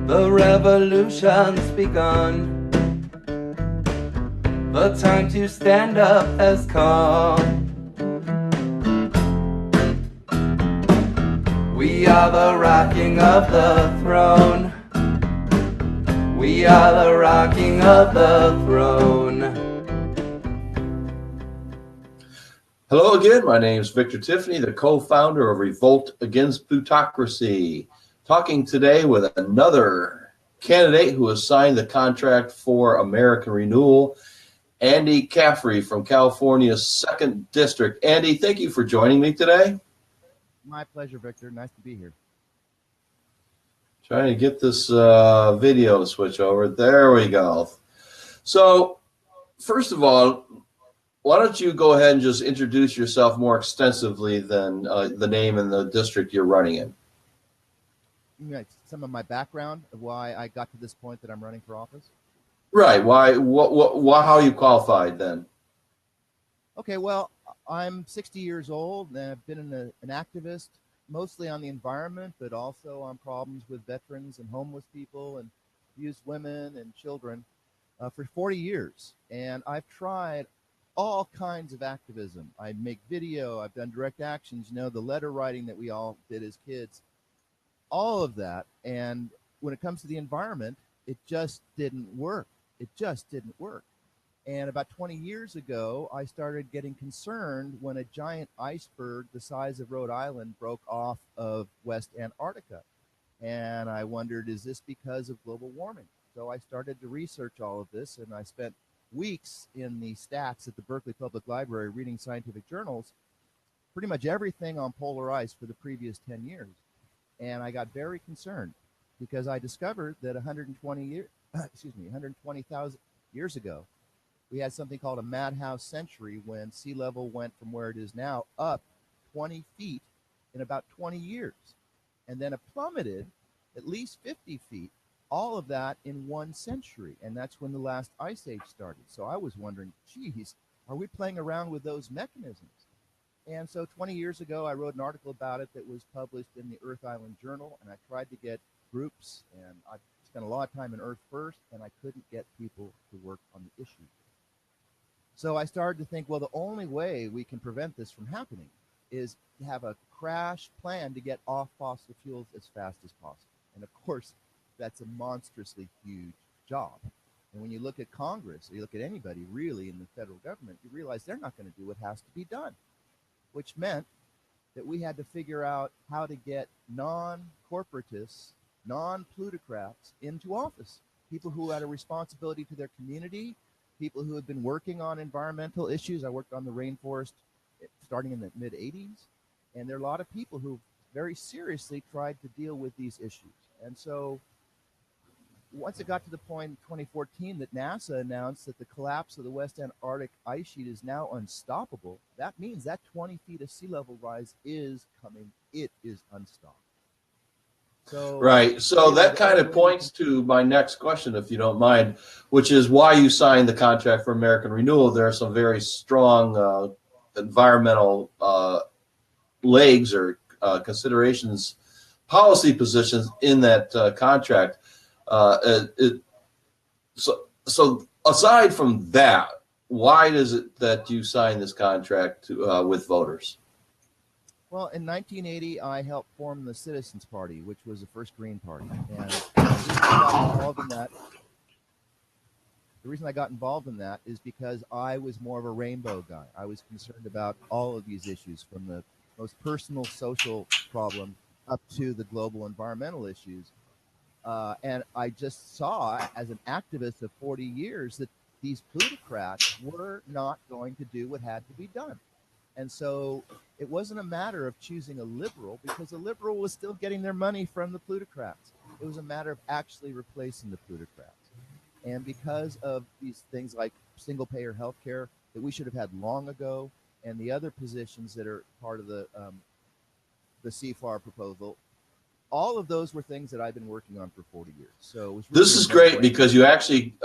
The revolution's begun. The time to stand up has come. We are the rocking of the throne. We are the rocking of the throne. Hello again, my name is Victor Tiffany, the co-founder of Revolt Against Plutocracy. Talking today with another candidate who has signed the Contract for American Renewal, Andy Caffrey from California's 2nd District. Andy, thank you for joining me today. My pleasure, Victor. Nice to be here. Trying to get this video to switch over. There we go. So, first of all, why don't you go ahead and just introduce yourself more extensively than the name and the district you're running in. Some of my background of why I got to this point that I'm running for office. Right. Why? How you qualified then? Okay. Well, I'm 60 years old and I've been an activist, mostly on the environment, but also on problems with veterans and homeless people and abused women and children for 40 years. And I've tried all kinds of activism. I make video, I've done direct actions, the letter writing that we all did as kids, all of that. And when it comes to the environment, it just didn't work. It just didn't work. And about 20 years ago, I started getting concerned when a giant iceberg the size of Rhode Island broke off of West Antarctica. And I wondered, is this because of global warming? So I started to research all of this, and I spent weeks in the stats at the Berkeley Public Library reading scientific journals, pretty much everything on polar ice for the previous 10 years. And I got very concerned because I discovered that 120,000 years ago, we had something called a madhouse century when sea level went from where it is now up 20 feet in about 20 years. And then it plummeted at least 50 feet, all of that in 1 century. And that's when the last ice age started. So I was wondering, geez, are we playing around with those mechanisms? And so 20 years ago, I wrote an article about it that was published in the Earth Island Journal. And I tried to get groups, and I spent a lot of time in Earth First, and I couldn't get people to work on the issue. So I started to think, well, the only way we can prevent this from happening is to have a crash plan to get off fossil fuels as fast as possible. And of course, that's a monstrously huge job. And when you look at Congress, or you look at anybody really in the federal government, you realize they're not going to do what has to be done, which meant that we had to figure out how to get non-corporatists, non-plutocrats into office, people who had a responsibility to their community, people who had been working on environmental issues. I worked on the rainforest starting in the mid-'80s, and there are a lot of people who very seriously tried to deal with these issues. And so once it got to the point in 2014 that NASA announced that the collapse of the West Antarctic ice sheet is now unstoppable, that means that 20 feet of sea level rise is coming. It is unstoppable. So, right. So that kind of points to my next question, if you don't mind, which is why you signed the Contract for American Renewal. There are some very strong environmental legs or considerations, policy positions in that contract. So aside from that, why is it that you signed this contract with voters? Well, in 1980, I helped form the Citizens Party, which was the first Green Party. And the reason I got involved in that is because I was more of a rainbow guy. I was concerned about all of these issues, from the most personal social problem up to the global environmental issues. And I just saw, as an activist of 40 years, that these plutocrats were not going to do what had to be done. And so it wasn't a matter of choosing a liberal, because a liberal was still getting their money from the plutocrats. It was a matter of actually replacing the plutocrats. And because of these things like single-payer health care that we should have had long ago, and the other positions that are part of the CFAR proposal, all of those were things that I've been working on for 40 years. So it was really this is great because you actually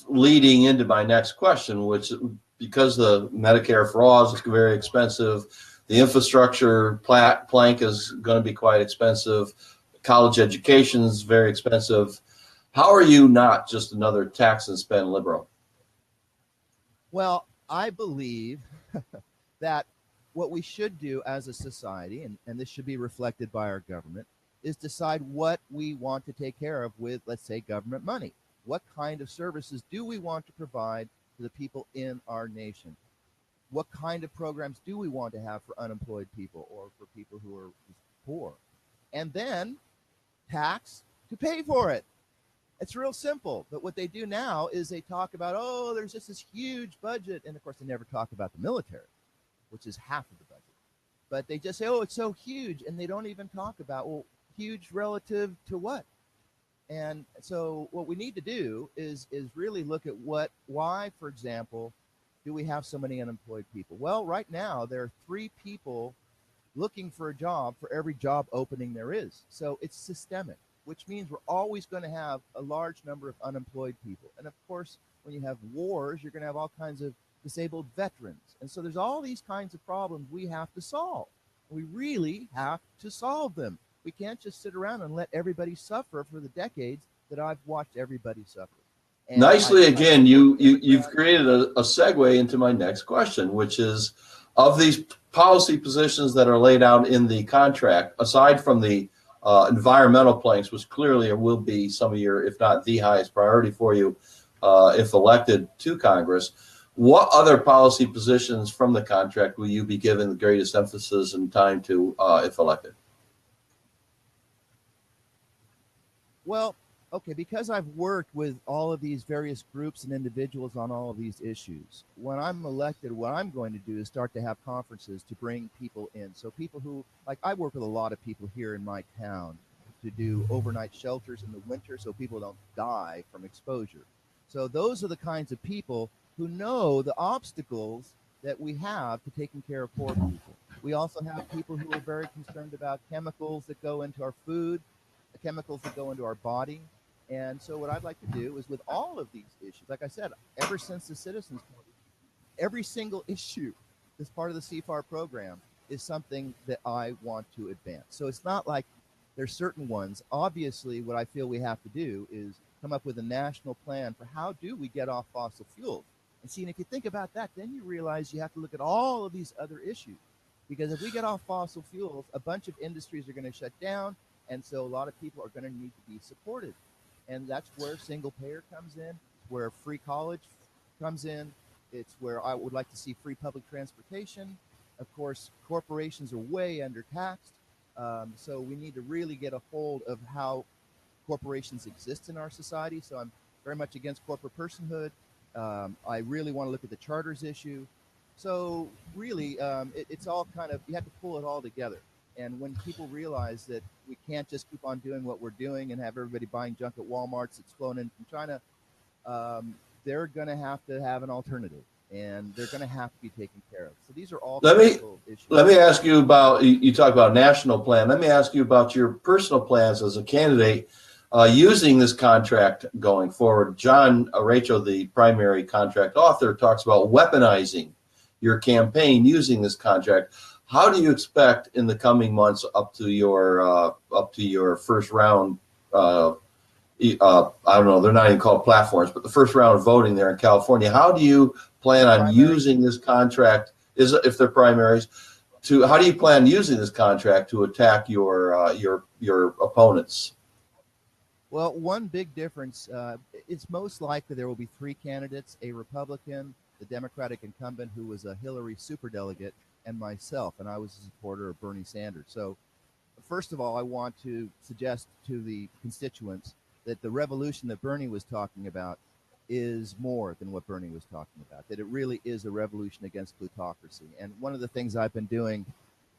leading into my next question, which because the Medicare for all is very expensive, the infrastructure plank is going to be quite expensive. college education is very expensive. How are you not just another tax and spend liberal? Well, I believe that what we should do as a society, and this should be reflected by our government, is decide what we want to take care of with, let's say, government money. What kind of services do we want to provide to the people in our nation? What kind of programs do we want to have for unemployed people or for people who are poor? And then tax to pay for it. It's real simple. But what they do now is they talk about, oh, there's just this huge budget. And of course, they never talk about the military, which is half of the budget. But they just say, oh, it's so huge. And they don't even talk about, well, huge relative to what? And so what we need to do is really look at why, for example, do we have so many unemployed people? Well, right now, there are 3 people looking for a job for every job opening there is. So it's systemic, which means we're always going to have a large number of unemployed people. And of course, when you have wars, you're going to have all kinds of disabled veterans. And so there's all these kinds of problems we have to solve. We really have to solve them. We can't just sit around and let everybody suffer for the decades that I've watched everybody suffer. And Nicely, again, you've created a segue into my next question, which is, of these policy positions that are laid out in the contract, aside from the environmental planks, which clearly will be some of your, if not the highest priority for you if elected to Congress, what other policy positions from the contract will you be giving the greatest emphasis and time to if elected? Well, okay, because I've worked with all of these various groups and individuals on all of these issues, when I'm elected, what I'm going to do is start to have conferences to bring people in. So people who, like, I work with a lot of people here in my town to do overnight shelters in the winter so people don't die from exposure. So those are the kinds of people who know the obstacles that we have to taking care of poor people. We also have people who are very concerned about chemicals that go into our food, the chemicals that go into our body. And so what I'd like to do is with all of these issues, like I said, ever since the Citizens Party, every single issue as part of the CFAR program is something that I want to advance. So it's not like there's certain ones. Obviously, what I feel we have to do is come up with a national plan for how do we get off fossil fuels. And see, and if you think about that, then you realize you have to look at all of these other issues. Because if we get off fossil fuels, a bunch of industries are going to shut down. And so a lot of people are going to need to be supported. And that's where single payer comes in, where free college comes in. It's where I would like to see free public transportation. Of course, corporations are way undertaxed. So we need to really get a hold of how corporations exist in our society. So I'm very much against corporate personhood. I really want to look at the charters issue. So really, it's all kind of, you have to pull it all together. And when people realize that we can't just keep on doing what we're doing and have everybody buying junk at Walmart's that's flown in from China, they're going to have an alternative, and they're going to have to be taken care of. So these are all critical issues. Let me ask you about, you talk about national plan. Let me ask you about your personal plans as a candidate using this contract going forward. John Rachel, the primary contract author, talks about weaponizing your campaign using this contract. How do you expect in the coming months up to your first round? I don't know, they're not even called platforms, but the first round of voting there in California. How do you plan on using this contract? If they're primaries, how do you plan using this contract to attack your opponents? Well, one big difference, it's most likely there will be 3 candidates: a Republican, the Democratic incumbent who was a Hillary superdelegate, and myself, and I was a supporter of Bernie Sanders. So first of all, I want to suggest to the constituents that the revolution that Bernie was talking about is more than what Bernie was talking about, that it really is a revolution against plutocracy. And one of the things I've been doing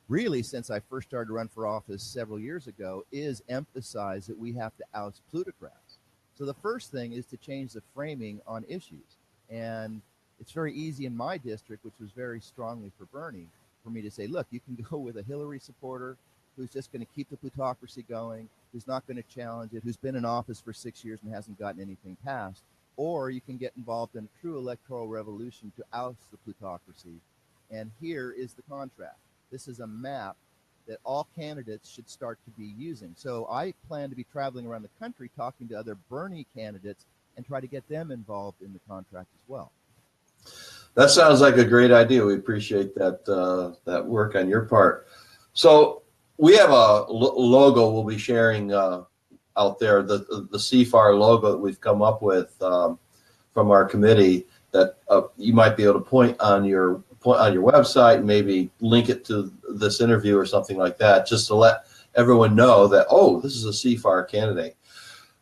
really since I first started to run for office several years ago is emphasize that we have to oust plutocrats. So the first thing is to change the framing on issues. And it's very easy in my district, which was very strongly for Bernie, for me to say, look, you can go with a Hillary supporter who's just going to keep the plutocracy going, who's not going to challenge it, who's been in office for 6 years and hasn't gotten anything passed, or you can get involved in a true electoral revolution to oust the plutocracy. And here is the contract. This is a map that all candidates should start to be using. So I plan to be traveling around the country talking to other Bernie candidates and try to get them involved in the contract as well. That sounds like a great idea. We appreciate that work on your part. So we have a logo we'll be sharing out there, the CFAR logo that we've come up with from our committee that you might be able to point on your website and maybe link it to this interview or something like that, just to let everyone know that, oh, this is a CFAR candidate.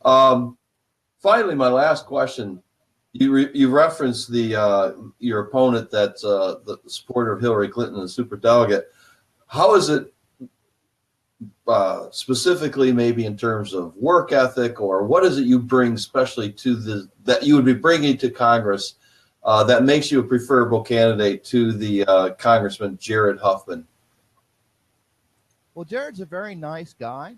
Finally, my last question. You referenced your opponent that's the supporter of Hillary Clinton, the superdelegate. How is it specifically, maybe in terms of work ethic, or what is it you bring especially to that you would be bringing to Congress that makes you a preferable candidate to the Congressman Jared Huffman? Well, Jared's a very nice guy.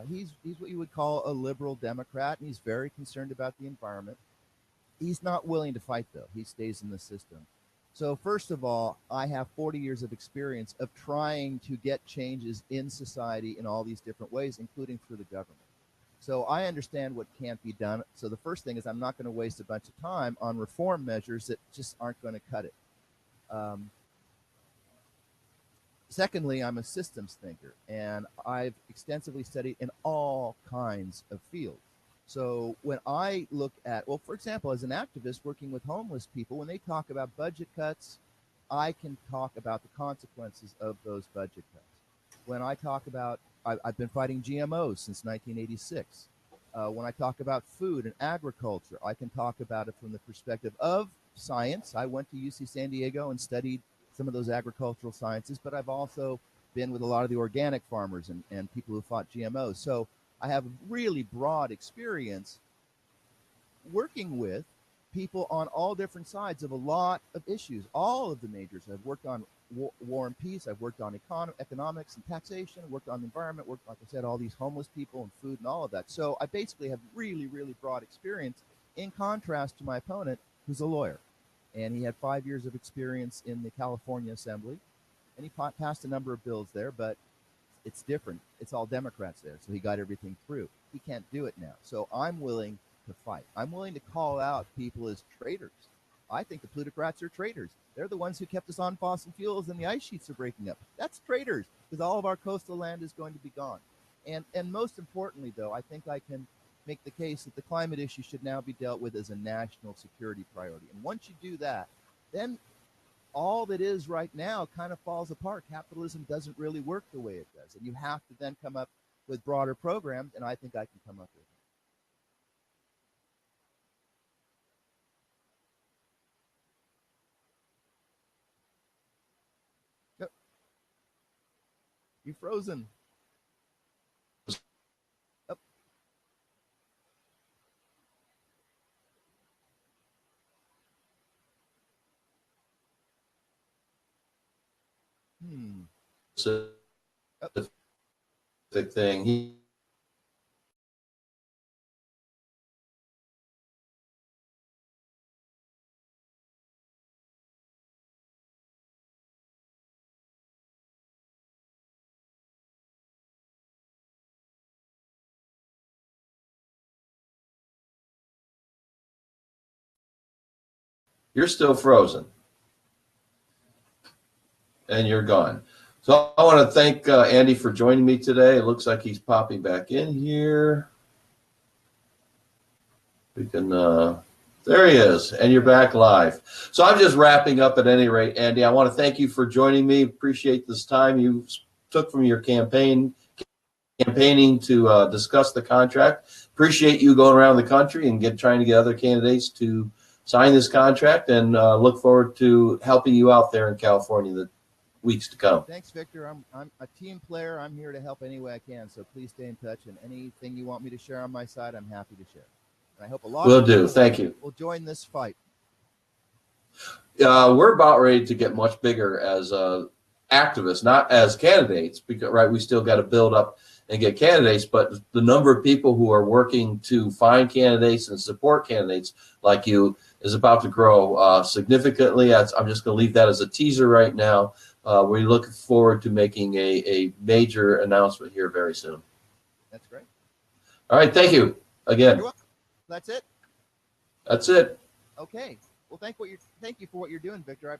He's what you would call a liberal Democrat, and he's very concerned about the environment. He's not willing to fight, though. He stays in the system. So first of all, I have 40 years of experience of trying to get changes in society in all these different ways, including through the government. So I understand what can't be done. So the first thing is I'm not going to waste a bunch of time on reform measures that just aren't going to cut it. Secondly, I'm a systems thinker, and I've extensively studied in all kinds of fields. So when I look at, well, for example, as an activist working with homeless people, when they talk about budget cuts, I can talk about the consequences of those budget cuts. When I talk about, I've been fighting GMOs since 1986. When I talk about food and agriculture, I can talk about it from the perspective of science. I went to UC San Diego and studied some of those agricultural sciences, but I've also been with a lot of the organic farmers and people who fought GMOs. So I have really broad experience working with people on all different sides of a lot of issues, all of the majors. I've worked on war and peace. I've worked on economics and taxation. I've worked on the environment, worked, like I said, all these homeless people and food and all of that. So I basically have really, really broad experience in contrast to my opponent, who's a lawyer. And he had 5 years of experience in the California Assembly. And he passed a number of bills there, but it's different. It's all Democrats there, so he got everything through. He can't do it now. So I'm willing to fight. I'm willing to call out people as traitors. I think the plutocrats are traitors. They're the ones who kept us on fossil fuels and the ice sheets are breaking up. That's traitors, because all of our coastal land is going to be gone. And most importantly, though, I think I can make the case that the climate issue should now be dealt with as a national security priority. And once you do that, then all that is right now kind of falls apart. Capitalism doesn't really work the way it does. And you have to then come up with broader programs, and I think I can come up with them. Yep. You frozen. Yep. Specific thing. You're still frozen. And you're gone. So I want to thank Andy for joining me today. It looks like he's popping back in here. We can, there he is, and you're back live. So I'm just wrapping up at any rate, Andy. I want to thank you for joining me. Appreciate this time you took from your campaigning to discuss the contract. Appreciate you going around the country and trying to get other candidates to sign this contract, and look forward to helping you out there in California the weeks to come. Thanks, Victor. I'm a team player. I'm here to help any way I can. So please stay in touch, and anything you want me to share on my side, I'm happy to share. And I hope a lot Will of do. people Thank you. will join this fight. We're about ready to get much bigger as activists, not as candidates, because right, we still got to build up and get candidates, but the number of people who are working to find candidates and support candidates like you is about to grow significantly. I'm just going to leave that as a teaser right now, we look forward to making a major announcement here very soon. That's great. All right, thank you again. You're welcome. That's it. That's it. Okay. Well, thank you for what you're doing, Victor.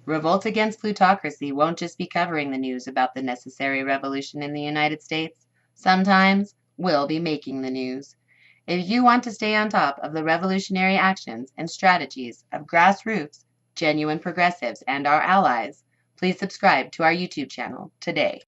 Revolt Against Plutocracy won't just be covering the news about the necessary revolution in the United States. Sometimes we'll be making the news. If you want to stay on top of the revolutionary actions and strategies of grassroots, genuine progressives, and our allies, please subscribe to our YouTube channel today.